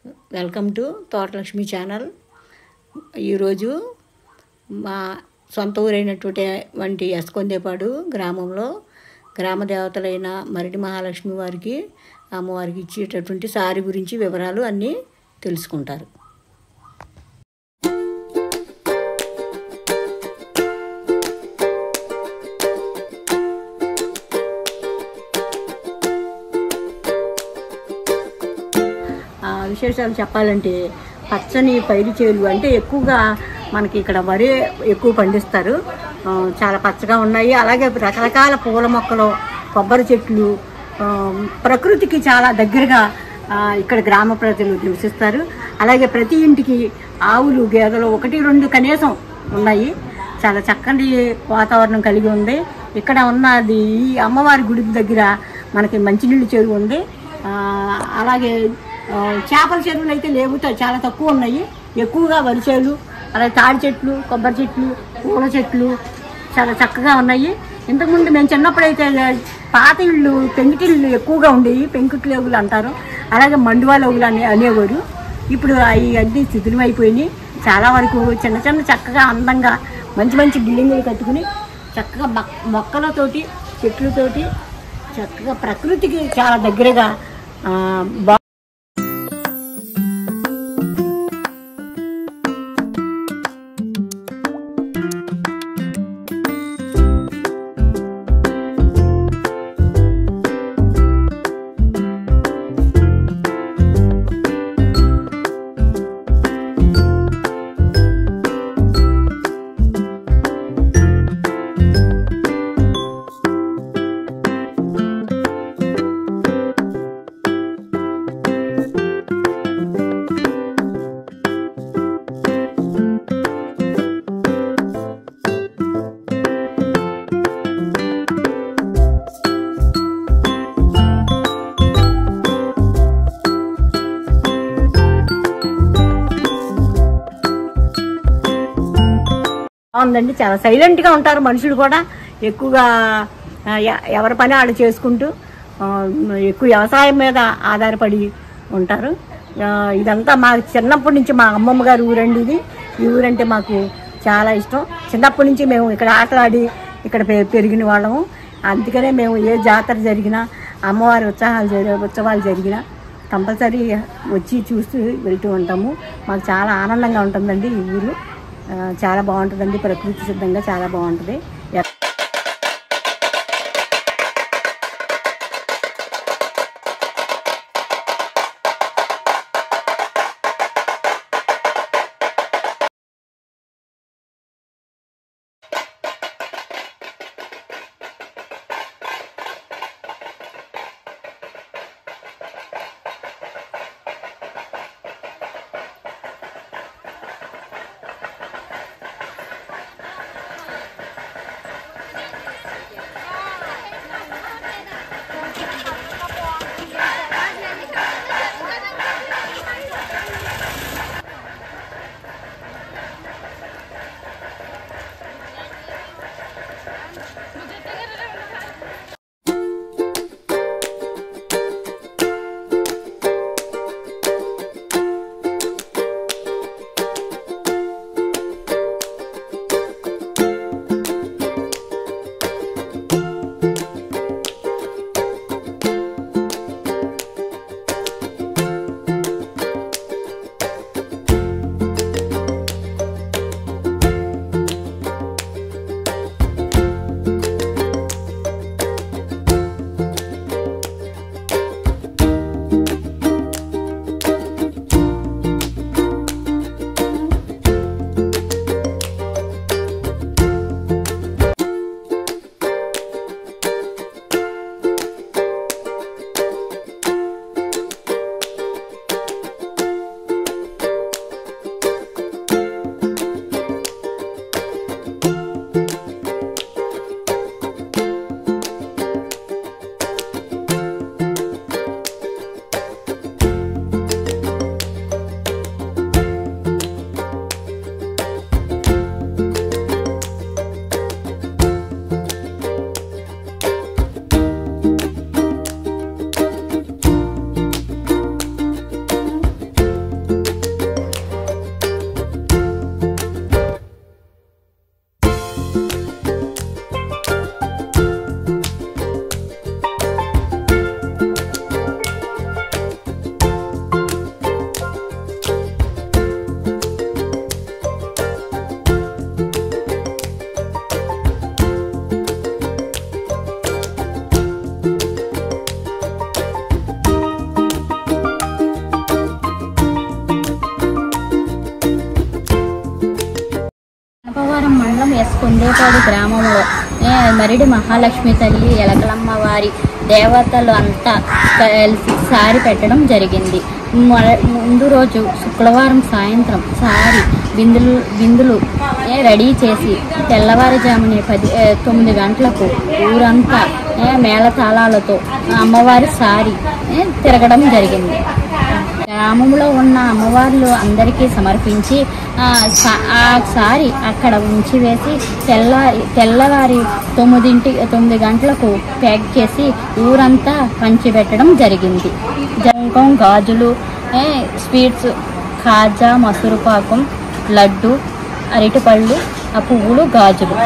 Welcome to తోటలక్ష్మి channel. ఈరోజు మా సొంత ఊరైనటువంటి ఎస్కొందేపాడు గ్రామంలో గ్రామ దేవతలైన మరిడి మహాలక్ష్మి వారికి అమ్మవారికి ఇచ్చేటటువంటి సారీ గురించి వివరాలు అన్నీ తెలుసుకుంటారు. విశేషాలు చెప్పాలంటే పచ్చని పైరు చేలు అంటే ఎక్కువగా మనకి ఇక్కడ వరి ఎక్కువ పండిస్తారు. చాలా పచ్చగా ఉన్నాయి. అలాగే రకరకాల పూల మొక్కలు, కొబ్బరి చెట్లు, ప్రకృతికి చాలా దగ్గరగా ఇక్కడ గ్రామ ప్రజలు నివసిస్తారు. అలాగే ప్రతి ఇంటికి ఆవులు, గేదెలు 1-2 కనీసం ఉన్నాయి. చాలా చక్కటి వాతావరణం కలిగి ఉంది. ఇక్కడ ఉన్నది ఈ అమ్మవారి గుడి దగ్గర మనకి మంచినీళ్ళు చెరువు ఉంది. అలాగే చేపల చెరువులు అయితే లేవు, చాలా తక్కువ ఉన్నాయి. ఎక్కువగా వరి చేలు, అలాగే తాడి చెట్లు, కొబ్బరి చెట్లు, పూల చెట్లు చాలా చక్కగా ఉన్నాయి. ఇంతకుముందు మేము చిన్నప్పుడైతే పాత ఇళ్ళు పెంకుటిళ్ళు ఎక్కువగా ఉండేవి. పెంకుటిలేవులు అంటారు. అలాగే మండువాలేవులు అనేవారు. ఇప్పుడు అవి అన్నీ శిథిలమైపోయినాయి. చాలా వరకు చిన్న చిన్న చక్కగా అందంగా మంచి మంచి బిల్డింగులు కట్టుకుని చక్కగా మొక్కలతోటి, చెట్లతోటి చక్కగా ప్రకృతికి చాలా దగ్గరగా ఉందండి. చాలా సైలెంట్గా ఉంటారు మనుషులు కూడా. ఎక్కువగా ఎవరి పని వాళ్ళు చేసుకుంటూ ఎక్కువ వ్యవసాయం మీద ఆధారపడి ఉంటారు. ఇదంతా మా చిన్నప్పటి నుంచి మా అమ్మమ్మ గారి ఊరండి ఇది. ఈ ఊరంటే మాకు చాలా ఇష్టం. చిన్నప్పటి నుంచి మేము ఇక్కడ ఆటలాడి ఇక్కడ పెరిగిన వాళ్ళము. అందుకనే మేము ఏ జాతర జరిగినా, అమ్మవారి ఉత్సవాలు జరిగినా కంపల్సరీ వచ్చి చూస్తూ వెళ్తూ ఉంటాము. మాకు చాలా ఆనందంగా ఉంటుందండి ఈ ఊరు. చాలా బాగుంటుందండి. ప్రకృతి సిద్ధంగా చాలా బాగుంటుంది. తండేపాడు గ్రామంలో మరిడి మహాలక్ష్మి తల్లి ఎలకలమ్మ వారి దేవతలు అంతా కలిసి సారి పెట్టడం జరిగింది. ముందు రోజు శుక్రవారం సాయంత్రం సారి బిందులు రెడీ చేసి తెల్లవారుజామునే 9 గంటలకు ఊరంతా మేళతాళాలతో అమ్మవారి సారి తిరగడం జరిగింది. గ్రామంలో ఉన్న అమ్మవార్లు అందరికీ సమర్పించి ఆ సారి అక్కడ ఉంచి వేసి తెల్లవారి 9 గంటలకు ప్యాక్ చేసి ఊరంతా పంచిపెట్టడం జరిగింది. జంకం, గాజులు, స్వీట్స్, కాజా, మసూరుపాకం, లడ్డు, అరటిపళ్ళు, ఆ పువ్వులు, గాజులు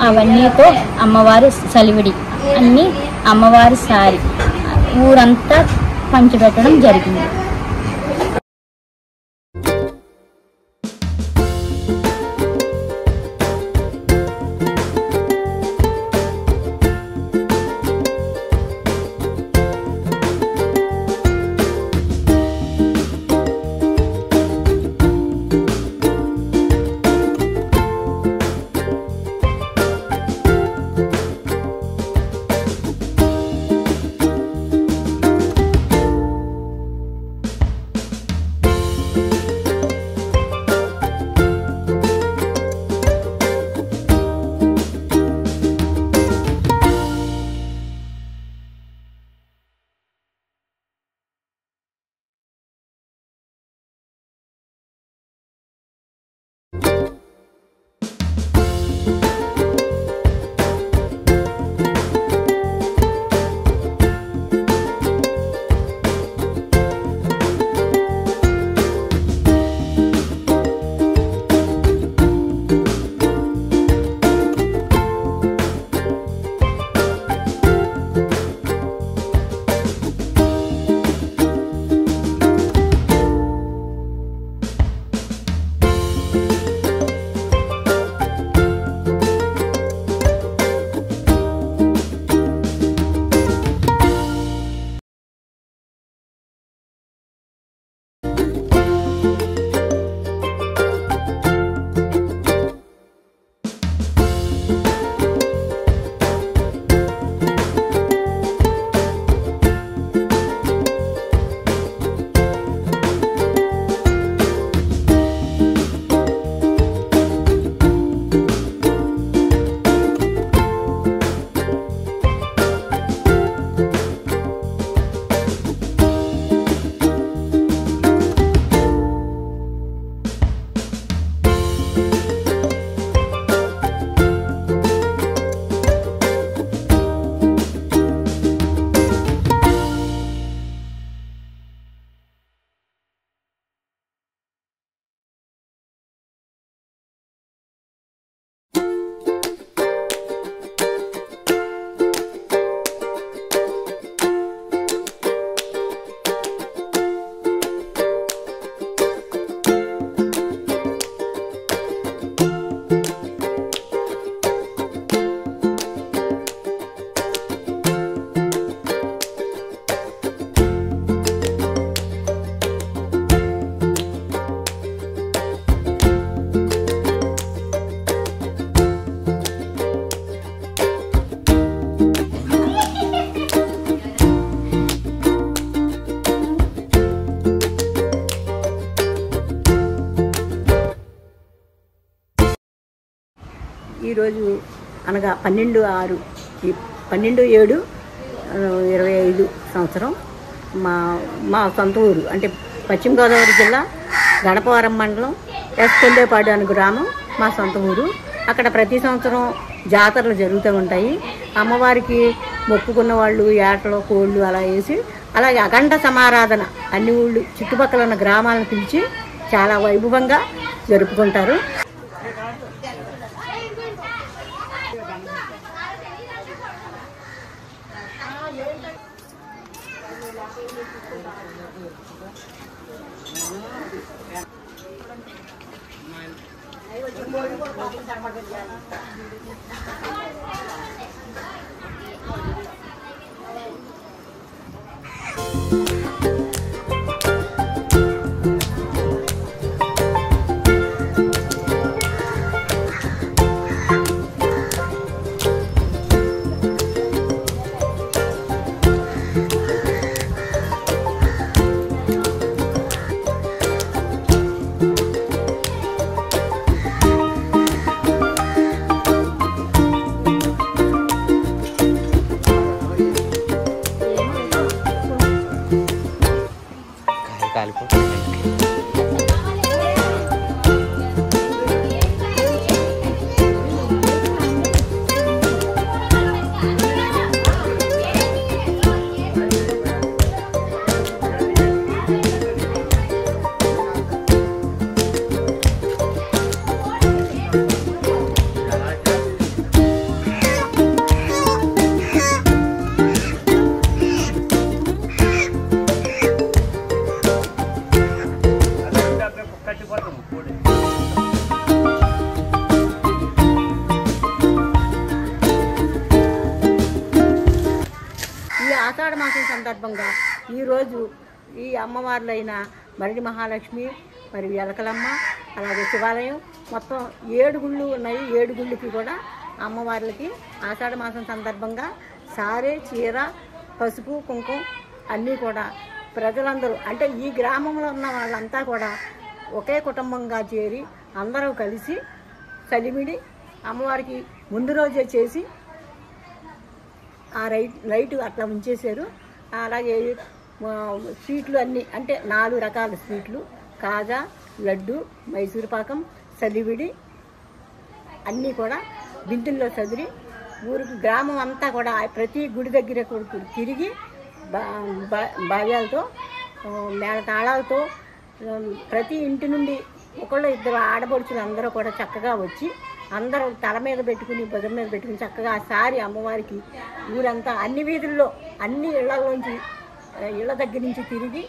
అవన్నీతో అమ్మవారి సలివిడి అన్నీ అమ్మవారి సారి ఊరంతా పంచిపెట్టడం జరిగింది. ఈరోజు అనగా 12/6/12/7/25 సంవత్సరం మా సొంత ఊరు అంటే పశ్చిమ గోదావరి జిల్లా గడపవరం మండలం తండేపాడు అనే గ్రామం మా సొంత ఊరు. అక్కడ ప్రతి సంవత్సరం జాతరలు జరుగుతూ ఉంటాయి. అమ్మవారికి మొక్కుకున్న వాళ్ళు ఏటలు, కోళ్ళు అలా వేసి అలాగే అఖండ సమారాధన అన్ని ఊళ్ళు చుట్టుపక్కల ఉన్న గ్రామాలను పిలిచి చాలా వైభవంగా జరుపుకుంటారు. కాలిపోతుంది. ఆషాఢ మాసం సందర్భంగా ఈరోజు ఈ అమ్మవార్లైన మరిడి మహాలక్ష్మి, మరి ఎలకలమ్మ, అలాగే శివాలయం మొత్తం 7 గుళ్ళు ఉన్నాయి. 7 గుళ్ళకి కూడా అమ్మవార్లకి ఆషాఢ మాసం సందర్భంగా సారే, చీర, పసుపు, కుంకుమ అన్నీ కూడా ప్రజలందరూ అంటే ఈ గ్రామంలో ఉన్న వాళ్ళంతా కూడా ఒకే కుటుంబంగా చేరి అందరూ కలిసి చలిమిడి అమ్మవారికి ముందు రోజే చేసి ఆ లైట్ అట్లా ఉంచేశారు. అలాగే స్వీట్లు అన్నీ అంటే 4 రకాల స్వీట్లు, కాజా, లడ్డు, మైసూరు పాకం, చలివిడి అన్నీ కూడా బిందుల్లో చదిరి ఊరికి గ్రామం అంతా కూడా ప్రతి గుడి దగ్గర తిరిగి బాల్యాలతో మేళతాళాలతో ప్రతి ఇంటి నుండి 1-2 ఆడపడుచులు అందరూ కూడా చక్కగా వచ్చి అందరూ తల మీద పెట్టుకుని భుజం మీద పెట్టుకుని చక్కగా సారి అమ్మవారికి ఊరంతా అన్ని వీధుల్లో అన్ని ఇళ్లలోంచి ఇళ్ల దగ్గర నుంచి తిరిగి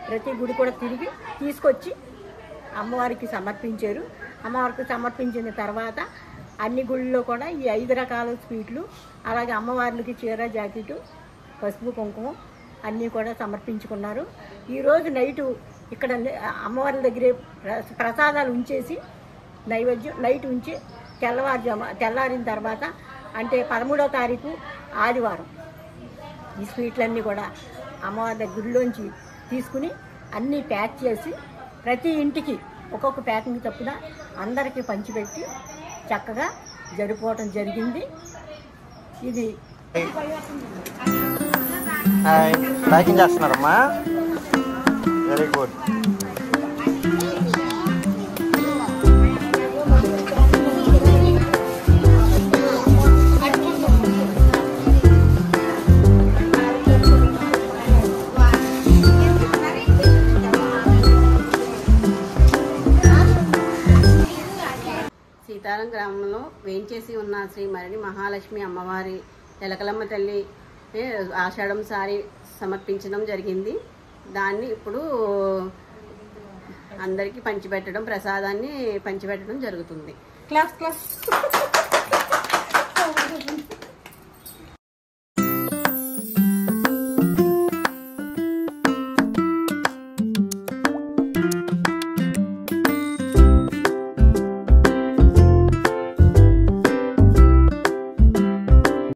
ప్రతి గుడి కూడా తిరిగి తీసుకొచ్చి అమ్మవారికి సమర్పించారు. అమ్మవారికి సమర్పించిన తర్వాత అన్ని గుళ్ళలో కూడా ఈ 5 రకాల స్వీట్లు అలాగే అమ్మవార్లకి చీర, జాకెట్టు, పసుపు, కుంకుమ అన్నీ కూడా సమర్పించుకున్నారు. ఈరోజు నైటు ఇక్కడ అమ్మవారి దగ్గరే ప్రసాదాలు ఉంచేసి నైవేద్యం నైట్ ఉంచి తెల్లారిన తర్వాత అంటే 13వ తారీఖు ఆదివారం ఈ స్వీట్లన్నీ కూడా అమ్మవారి గుడిలోంచి తీసుకుని అన్నీ ప్యాక్ చేసి ప్రతి ఇంటికి ఒక్కొక్క ప్యాకింగ్ తప్పున అందరికీ పంచిపెట్టి చక్కగా జరుపుకోవటం జరిగింది. ఇది ప్యాకింగ్ చేస్తున్నారమ్మా, వెరీ గుడ్. సీతారాం గ్రామంలో వేయించేసి ఉన్న శ్రీ మరిడి మహాలక్ష్మి అమ్మవారి ఎలకలమ్మ తల్లి ఆషాఢం సారి సమర్పించడం జరిగింది. దాన్ని ఇప్పుడు అందరికీ పంచిపెట్టడం, ప్రసాదాన్ని పంచిపెట్టడం జరుగుతుంది. క్లాస్